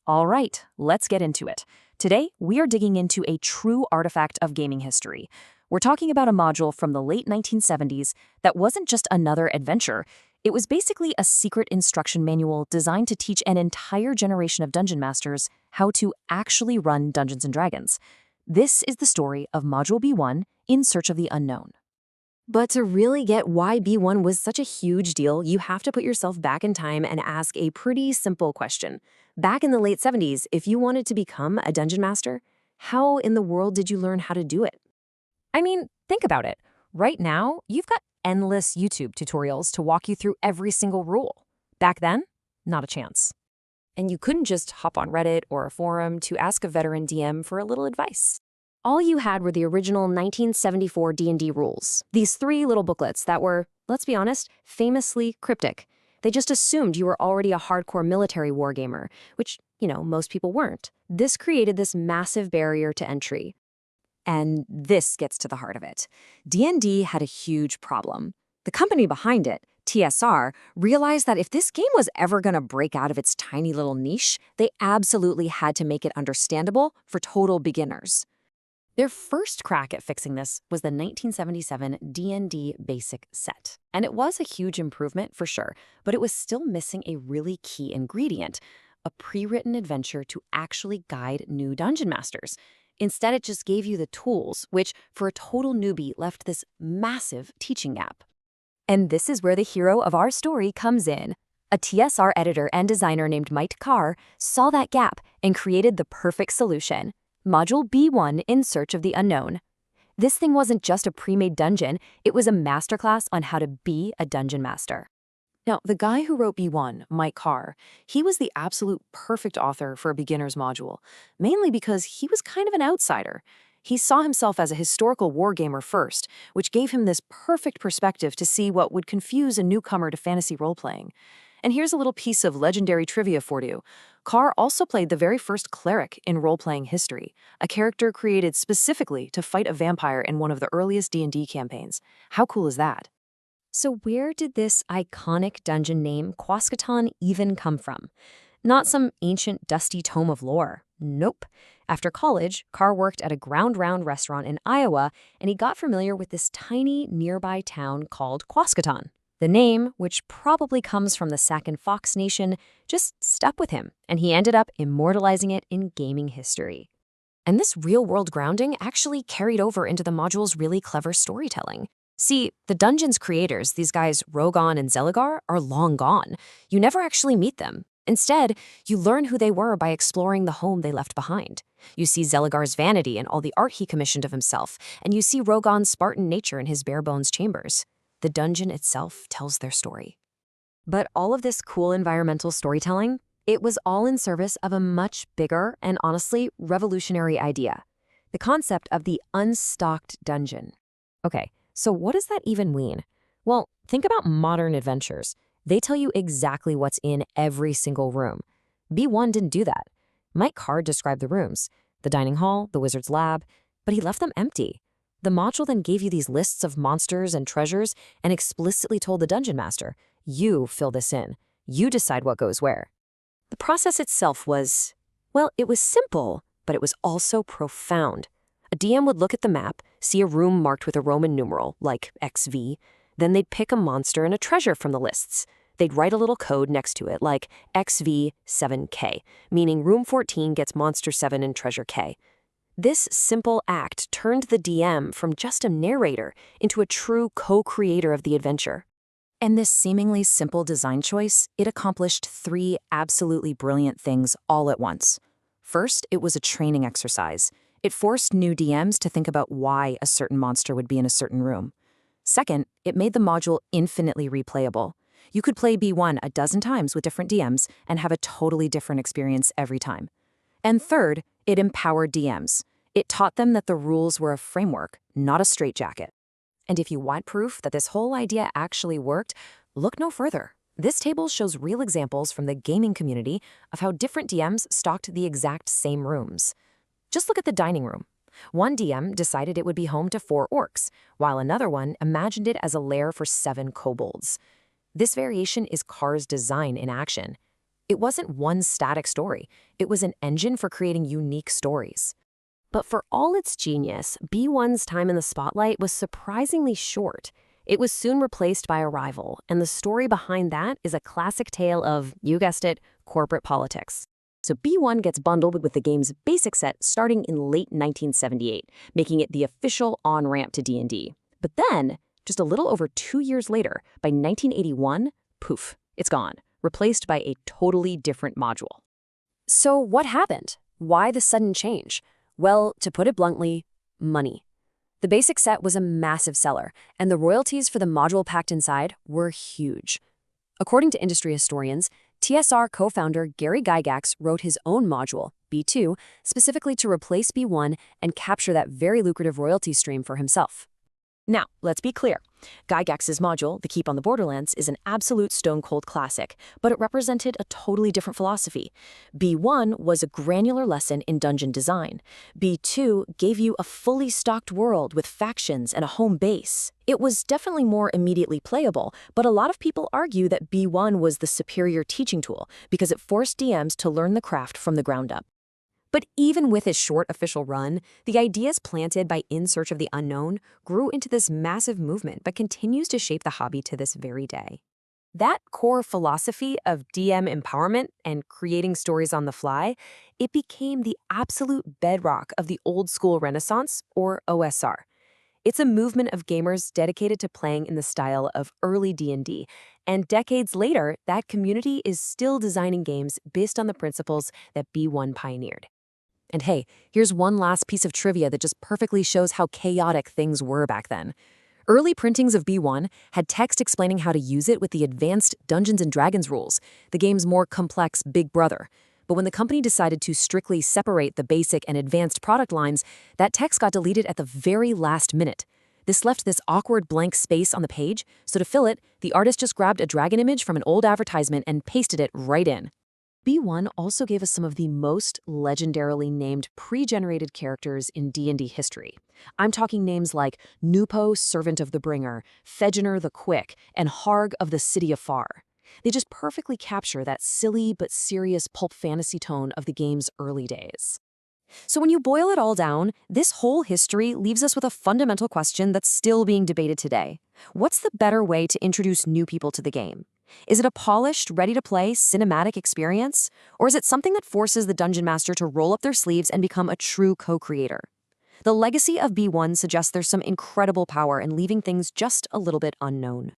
All right, let's get into it. Today, we are digging into a true artifact of gaming history. We're talking about a module from the late 1970s that wasn't just another adventure. It was basically a secret instruction manual designed to teach an entire generation of dungeon masters how to actually run Dungeons & Dragons. This is the story of Module B1, In Search of the Unknown. But to really get why B1 was such a huge deal, you have to put yourself back in time and ask a pretty simple question. Back in the late 70s, if you wanted to become a dungeon master, how in the world did you learn how to do it? I mean, think about it. Right now, you've got endless YouTube tutorials to walk you through every single rule. Back then, not a chance. And you couldn't just hop on Reddit or a forum to ask a veteran DM for a little advice. All you had were the original 1974 D&D rules, these 3 little booklets that were, let's be honest, famously cryptic. They just assumed you were already a hardcore military wargamer, which, most people weren't. This created this massive barrier to entry. And this gets to the heart of it. D&D had a huge problem. The company behind it, TSR, realized that if this game was ever going to break out of its tiny little niche, they absolutely had to make it understandable for total beginners. Their first crack at fixing this was the 1977 D&D Basic Set. And it was a huge improvement for sure, but it was still missing a really key ingredient, a pre-written adventure to actually guide new dungeon masters. Instead, it just gave you the tools, which, for a total newbie, left this massive teaching gap. And this is where the hero of our story comes in. A TSR editor and designer named Mike Carr saw that gap and created the perfect solution. Module B1, In Search of the Unknown. This thing wasn't just a pre-made dungeon, it was a masterclass on how to be a dungeon master. Now, the guy who wrote B1, Mike Carr, he was the absolute perfect author for a beginner's module, mainly because he was kind of an outsider. He saw himself as a historical wargamer first, which gave him this perfect perspective to see what would confuse a newcomer to fantasy role-playing. And here's a little piece of legendary trivia for you. Carr also played the very first cleric in role-playing history, a character created specifically to fight a vampire in one of the earliest D&D campaigns. How cool is that? So where did this iconic dungeon name Quasqueton even come from? Not some ancient dusty tome of lore. Nope. After college, Carr worked at a ground round restaurant in Iowa, and he got familiar with this tiny nearby town called Quasqueton. The name, which probably comes from the Sac and Fox Nation, just stuck with him, and he ended up immortalizing it in gaming history. And this real-world grounding actually carried over into the module's really clever storytelling. See, the dungeon's creators, these guys Rogon and Zeligar, are long gone. You never actually meet them. Instead, you learn who they were by exploring the home they left behind. You see Zeligar's vanity and all the art he commissioned of himself, and you see Rogon's Spartan nature in his bare-bones chambers. The dungeon itself tells their story. But all of this cool environmental storytelling, it was all in service of a much bigger and honestly revolutionary idea. The concept of the unstocked dungeon. Okay, so what does that even mean? Well, think about modern adventures. They tell you exactly what's in every single room. B1 didn't do that. Mike Carr described the rooms, the dining hall, the wizard's lab, but he left them empty. The module then gave you these lists of monsters and treasures and explicitly told the dungeon master, you fill this in. You decide what goes where. The process itself was, well, it was simple, but it was also profound. A DM would look at the map, see a room marked with a Roman numeral, like XV, then they'd pick a monster and a treasure from the lists. They'd write a little code next to it, like XV7K, meaning room 14 gets monster 7 and treasure K. This simple act turned the DM from just a narrator into a true co-creator of the adventure. And this seemingly simple design choice, it accomplished 3 absolutely brilliant things all at once. First, it was a training exercise. It forced new DMs to think about why a certain monster would be in a certain room. Second, it made the module infinitely replayable. You could play B1 a dozen times with different DMs and have a totally different experience every time. And third, it empowered DMs. It taught them that the rules were a framework, not a straitjacket. And if you want proof that this whole idea actually worked, look no further. This table shows real examples from the gaming community of how different DMs stocked the exact same rooms. Just look at the dining room. One DM decided it would be home to 4 orcs, while another one imagined it as a lair for 7 kobolds. This variation is Carr's design in action. It wasn't one static story. It was an engine for creating unique stories. But for all its genius, B1's time in the spotlight was surprisingly short. It was soon replaced by a rival, and the story behind that is a classic tale of, you guessed it, corporate politics. So B1 gets bundled with the game's basic set starting in late 1978, making it the official on-ramp to D&D. But then, just a little over 2 years later, by 1981, poof, it's gone, replaced by a totally different module. So what happened? Why the sudden change? Well, to put it bluntly, money. The basic set was a massive seller, and the royalties for the module packed inside were huge. According to industry historians, TSR co-founder Gary Gygax wrote his own module, B2, specifically to replace B1 and capture that very lucrative royalty stream for himself. Now, let's be clear. Gygax's module, The Keep on the Borderlands, is an absolute stone-cold classic, but it represented a totally different philosophy. B1 was a granular lesson in dungeon design. B2 gave you a fully stocked world with factions and a home base. It was definitely more immediately playable, but a lot of people argue that B1 was the superior teaching tool because it forced DMs to learn the craft from the ground up. But even with his short official run, the ideas planted by In Search of the Unknown grew into this massive movement but continues to shape the hobby to this very day. That core philosophy of DM empowerment and creating stories on the fly, it became the absolute bedrock of the old school Renaissance, or OSR. It's a movement of gamers dedicated to playing in the style of early D&D, and decades later, that community is still designing games based on the principles that B1 pioneered. And hey, here's one last piece of trivia that just perfectly shows how chaotic things were back then. Early printings of B1 had text explaining how to use it with the advanced Dungeons & Dragons rules, the game's more complex big brother. But when the company decided to strictly separate the basic and advanced product lines, that text got deleted at the very last minute. This left this awkward blank space on the page, so to fill it, the artist just grabbed a dragon image from an old advertisement and pasted it right in. B1 also gave us some of the most legendarily named pre-generated characters in D&D history. I'm talking names like Nupo, Servant of the Bringer, Fegener the Quick, and Harg of the City Afar. They just perfectly capture that silly but serious pulp fantasy tone of the game's early days. So when you boil it all down, this whole history leaves us with a fundamental question that's still being debated today. What's the better way to introduce new people to the game? Is it a polished, ready-to-play, cinematic experience? Or is it something that forces the Dungeon Master to roll up their sleeves and become a true co-creator? The legacy of B1 suggests there's some incredible power in leaving things just a little bit unknown.